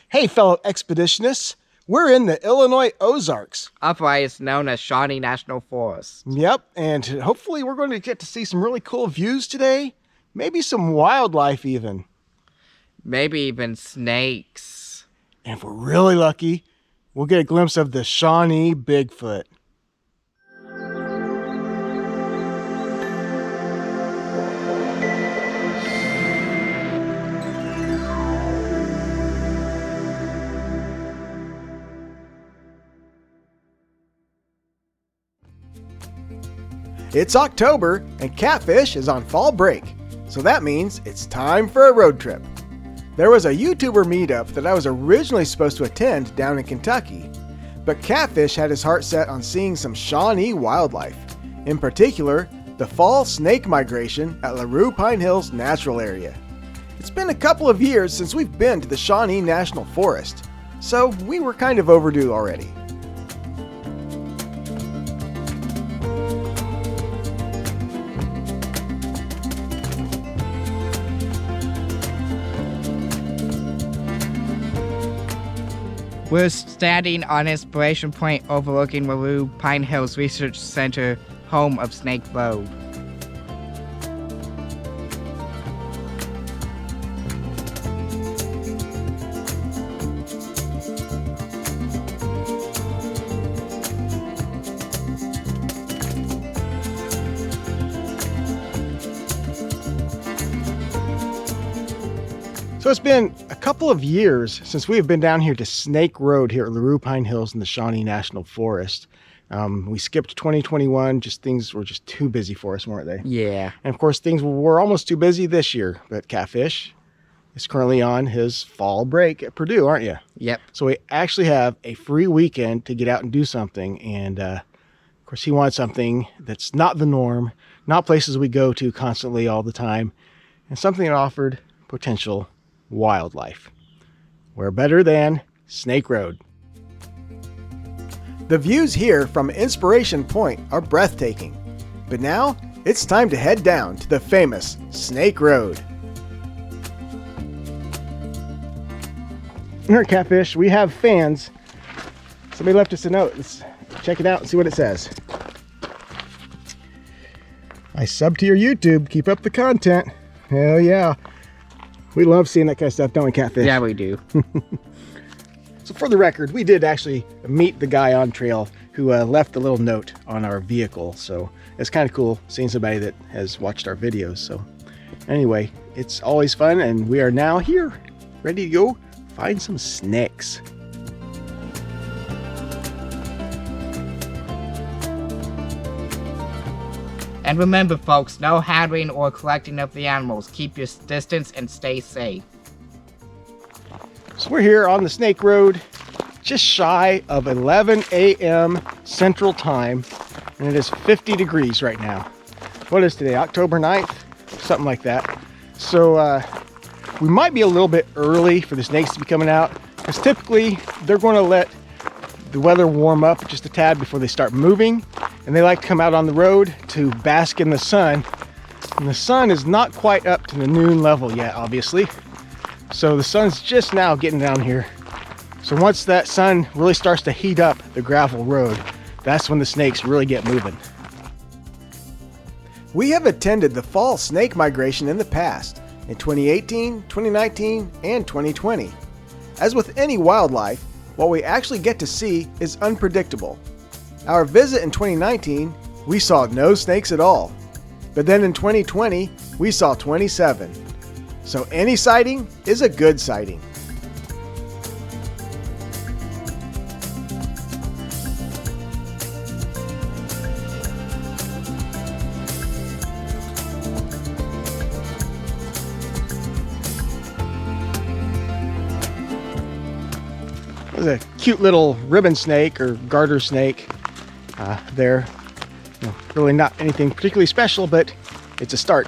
Hey, fellow expeditionists, we're in the Illinois Ozarks. Otherwise known as Shawnee National Forest. Yep, and hopefully we're going to get to see some really cool views today. Maybe some wildlife even. Maybe even snakes. And if we're really lucky, we'll get a glimpse of the Shawnee Bigfoot. It's October and Catfish is on fall break, so that means it's time for a road trip. There was a YouTuber meetup that I was originally supposed to attend down in Kentucky, but Catfish had his heart set on seeing some Shawnee wildlife, in particular, the fall snake migration at Larue-Pine Hills Natural Area. It's been a couple of years since we've been to the Shawnee National Forest, so we were kind of overdue already. We're standing on Inspiration Point overlooking Larue-Pine Hills Research Center, home of Snake Road. So it's been a couple of years since we have been down here to Snake Road here at Larue-Pine Hills in the Shawnee National Forest. We skipped 2021, things were just too busy for us, weren't they? Yeah. And of course, things were almost too busy this year, but Catfish is currently on his fall break at Purdue, aren't you? Yep. So we actually have a free weekend to get out and do something. And of course, he wanted something that's not the norm, not places we go to constantly all the time, and something that offered potential wildlife. Where better than Snake Road? The views here from Inspiration Point are breathtaking, but now it's time to head down to the famous Snake Road. Here at Catfish, we have fans. Somebody left us a note. Let's check it out and see what it says. I sub to your YouTube. Keep up the content. Hell yeah. We love seeing that kind of stuff, don't we, Catfish? Yeah, we do. So for the record, we did actually meet the guy on trail who left a little note on our vehicle. So it's kind of cool seeing somebody that has watched our videos. So anyway, it's always fun, and we are now here, ready to go find some snakes. And remember, folks, no handling or collecting of the animals. Keep your distance and stay safe. So we're here on the Snake Road, just shy of 11 a.m. Central Time, and it is 50 degrees right now. What is today, October 9th? Something like that. So we might be a little bit early for the snakes to be coming out, because typically they're going to let the weather warm up just a tad before they start moving, and they like to come out on the road to bask in the sun. And the sun is not quite up to the noon level yet, obviously. So the sun's just now getting down here. So once that sun really starts to heat up the gravel road, that's when the snakes really get moving. We have attended the fall snake migration in the past, in 2018, 2019, and 2020. As with any wildlife, what we actually get to see is unpredictable. Our visit in 2019, we saw no snakes at all. But then in 2020, we saw 27. So any sighting is a good sighting. There's a cute little ribbon snake or garter snake there. Really not anything particularly special, but it's a start.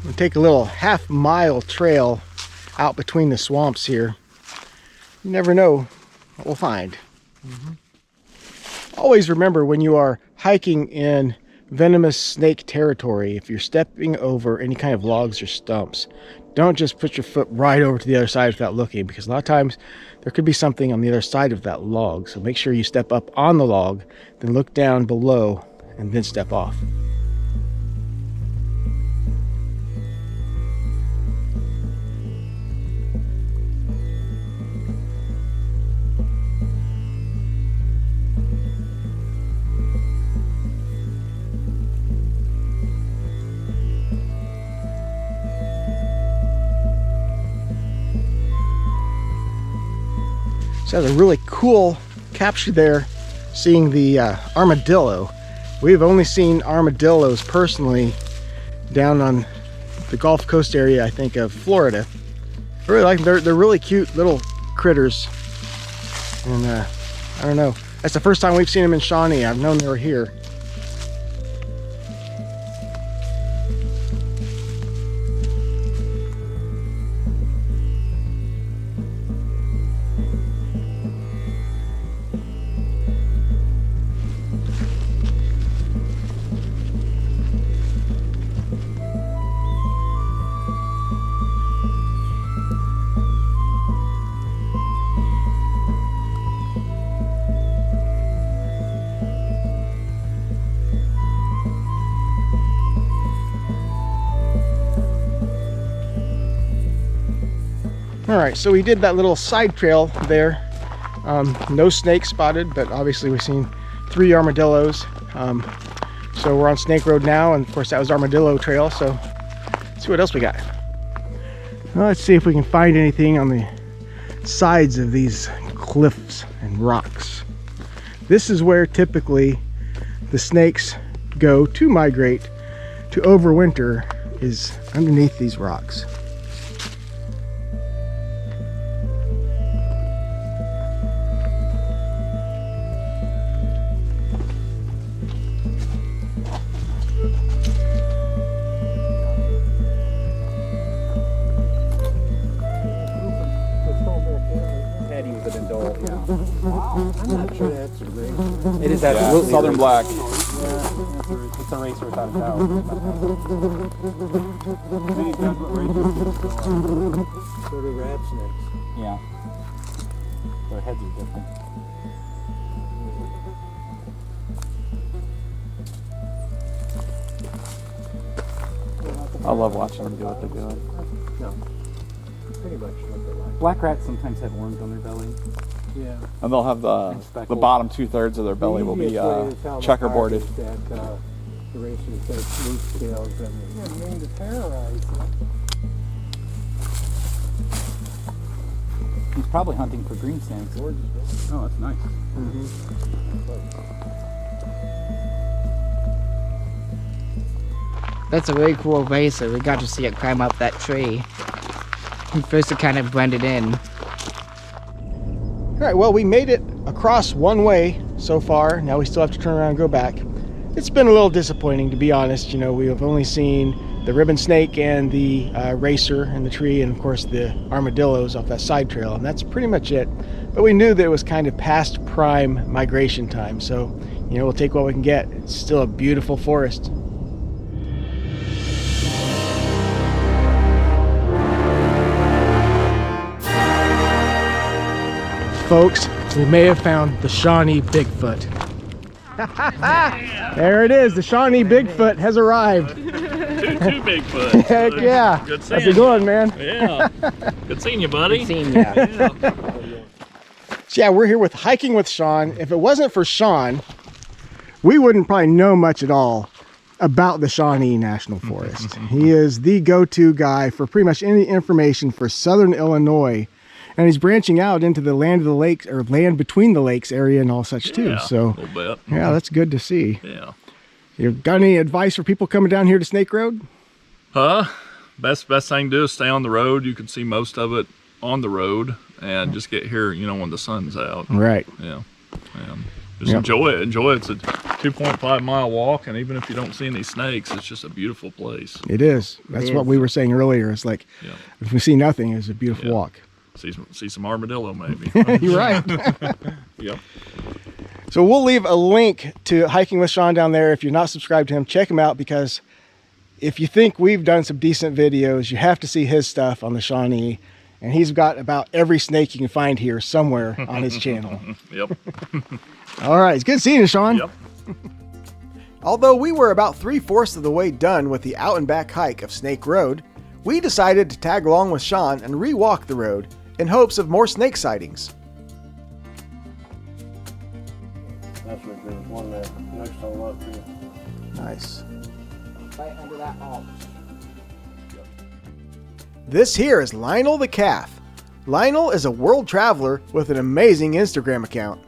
We'll take a little half-mile trail out between the swamps here. You never know what we'll find. Always remember, when you are hiking in venomous snake territory, if you're stepping over any kind of logs or stumps, don't just put your foot right over to the other side without looking, because a lot of times there could be something on the other side of that log. So make sure you step up on the log, then look down below, and then step off. So that's a really cool capture there, seeing the armadillo. We've only seen armadillos personally down on the Gulf Coast area, I think, of Florida. I really like them. They're really cute little critters. And I don't know, that's the first time we've seen them in Shawnee. I've known they were here. All right, so we did that little side trail there. No snakes spotted, but obviously we've seen 3 armadillos. So we're on Snake Road now, and of course that was Armadillo Trail. So let's see what else we got. Well, let's see if we can find anything on the sides of these cliffs and rocks. This is where typically the snakes go to migrate to overwinter, is underneath these rocks. It is absolutely Southern black. It's a racer without a doubt. So do rat snakes. Yeah. Their heads are different. I love watching them do what they're doing. No. Pretty much what they're like. Black rats sometimes have worms on their belly. Yeah. And they'll have the bottom 2/3 of their belly will be checkerboarded. That the racers take loose scales and they mean to terrorize them. He's probably hunting for green snakes. Oh, that's nice. That's a really cool racer. We got to see it climb up that tree. First it kind of blended in. All right, well, we made it across one way so far. Now we still have to turn around and go back. It's been a little disappointing, to be honest. You know, we have only seen the ribbon snake and the racer in the tree, and of course the armadillos off that side trail, and that's pretty much it. But we knew that it was kind of past prime migration time, so you know, we'll take what we can get. It's still a beautiful forest. Folks, we may have found the Shawnee Bigfoot. There it is, the Shawnee Bigfoot has arrived. Two Bigfoot. Heck yeah. Good seeing How's it going, man? Yeah. Good seeing you, buddy. Good seeing ya. So yeah, we're here with Hiking with Sean. If it wasn't for Sean, we wouldn't probably know much at all about the Shawnee National Forest. He is the go-to guy for pretty much any information for Southern Illinois. And he's branching out into the land of the lakes, or land between the lakes area and all such too. Yeah, So a little bit. yeah, that's good to see. Yeah. You got any advice for people coming down here to Snake Road? Best thing to do is stay on the road. You can see most of it on the road, and just get here, you know, when the sun's out. Right. Yeah. Just enjoy it. Enjoy it. It's a 2.5 mile walk, and even if you don't see any snakes, it's just a beautiful place. It is. That's what we were saying earlier. It's like, Yeah. if we see nothing, it's a beautiful Yeah. walk. See some armadillo maybe. You're right. Yep. So we'll leave a link to Hiking with Sean down there. If you're not subscribed to him, check him out, because if you think we've done some decent videos, you have to see his stuff on the Shawnee. And he's got about every snake you can find here somewhere on his channel. Yep. All right. It's good seeing you, Sean. Yep. Although we were about 3/4 of the way done with the out and back hike of Snake Road, we decided to tag along with Sean and re-walk the road in hopes of more snake sightings. That's what there's one there next to up here. Nice. Right under that arch. This here is Lionel the calf. Lionel is a world traveler with an amazing Instagram account.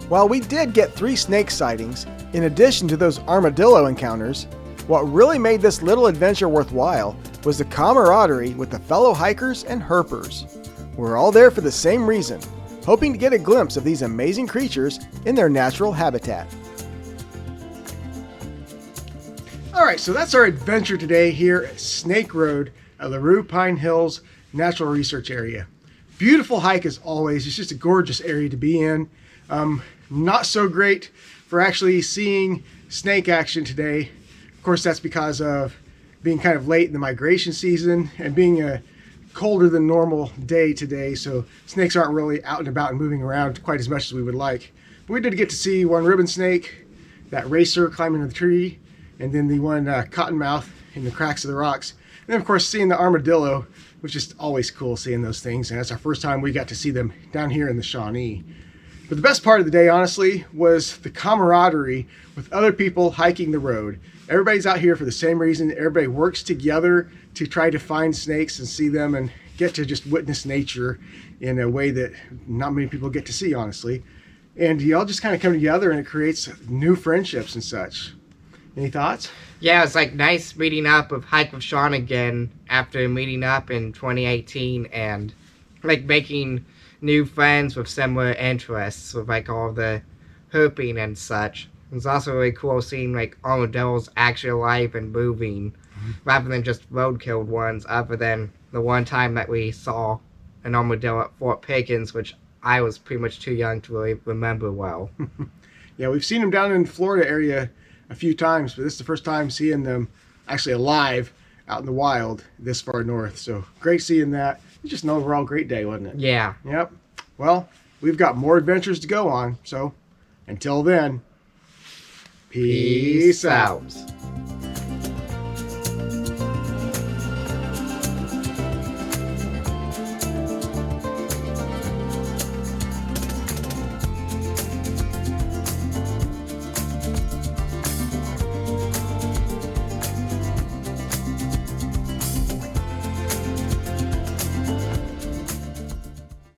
While we did get 3 snake sightings, in addition to those armadillo encounters, what really made this little adventure worthwhile was the camaraderie with the fellow hikers and herpers. We're all there for the same reason, hoping to get a glimpse of these amazing creatures in their natural habitat. Alright, so that's our adventure today here at Snake Road at Larue-Pine Hills Natural Research Area. Beautiful hike as always. It's just a gorgeous area to be in. Not so great for actually seeing snake action today. Of course, that's because of being kind of late in the migration season and being a colder than normal day today, so snakes aren't really out and about and moving around quite as much as we would like. But we did get to see one ribbon snake, that racer climbing the tree, and then the one cottonmouth in the cracks of the rocks. And then of course seeing the armadillo, which is always cool seeing those things, and that's our first time we got to see them down here in the Shawnee. But the best part of the day, honestly, was the camaraderie with other people hiking the road. Everybody's out here for the same reason. Everybody works together to try to find snakes and see them and get to just witness nature in a way that not many people get to see, honestly. And you all just kind of come together and it creates new friendships and such. Any thoughts? Yeah, it's like nice meeting up with Hike with Sean again after meeting up in 2018 and like making new friends with similar interests with like all the herping and such. It's also really cool seeing like armadillos actually alive and moving rather than just road-killed ones, other than the one time that we saw an armadillo at Fort Pickens, which I was pretty much too young to really remember well. Yeah, we've seen them down in the Florida area a few times, but this is the first time seeing them actually alive out in the wild this far north. So great seeing that. It's just an overall great day, wasn't it? Yeah. Yep. Well, we've got more adventures to go on. So until then, peace out.